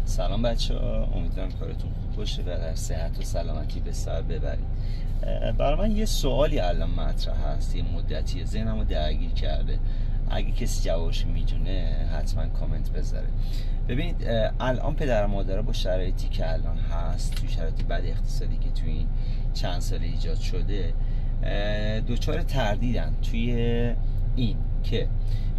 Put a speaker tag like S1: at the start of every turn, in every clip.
S1: سلام بچه ها، امیدوارم کارتون خوب باشه و در صحت و سلامتی به سر ببرید. برای من یه سوالی الان مطرح هست، یه مدتی ذهنمو درگیر کرده. اگه کسی جوابش میدونه حتما کامنت بذاره. ببینید الان پدر و مادرها با شرایطی که الان هست، توی شرایط بد اقتصادی که توی این چند سال ایجاد شده، دوچار تردیدن توی این که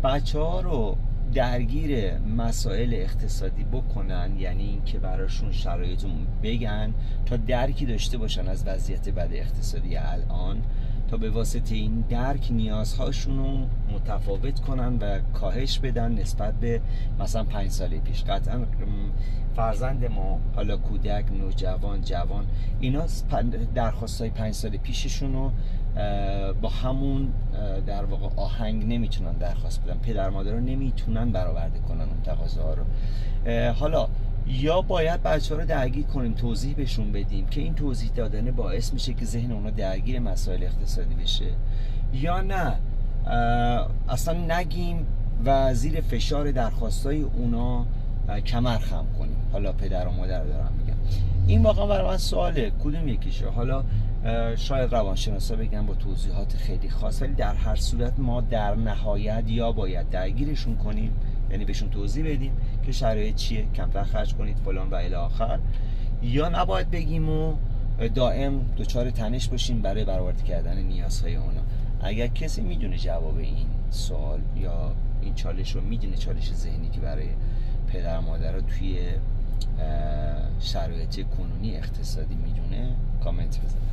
S1: بچه ها رو درگیر مسائل اقتصادی بکنن، یعنی این که براشون شرایطون بگن تا درکی داشته باشن از وضعیت بد اقتصادی الان، تا به واسطه این درک نیازهاشون رو متفاوت کنن و کاهش بدن نسبت به مثلا 5 سال پیش. قطعا فرزند ما، حالا کودک، نوجوان، جوان، اینا درخواستای 5 سال پیششون رو با همون در واقع آهنگ نمیتونن درخواست بدن. پدر مادر نمیتونن برآورده کنن اون تقاضاها رو. حالا یا باید بچه ها رو درگیر کنیم، توضیح بهشون بدیم که این توضیح دادن باعث میشه که ذهن اونا درگیر مسائل اقتصادی بشه، یا نه اصلا نگیم و زیر فشار درخواستای اونا کمر خم کنیم. حالا پدر و مادر رو دارم میگم. این واقعا برای من سواله کدوم یکیشه. حالا شاید روانشناسا بگن با توضیحات خیلی خاص، ولی در هر صورت ما در نهایت یا باید درگیرشون کنیم، یعنی بهشون توضیح بدیم که شرایط چیه، کمتر خرج کنید فلان و الی آخر، یا نباید بگیم و دائم دچار تنش باشیم برای برآورده کردن نیازهای اونا. اگر کسی میدونه جواب این سوال یا این چالش رو میدونه، چالش ذهنی که برای پدر و مادر رو توی شرایط کنونی اقتصادی میدونه، کامنت بزنید.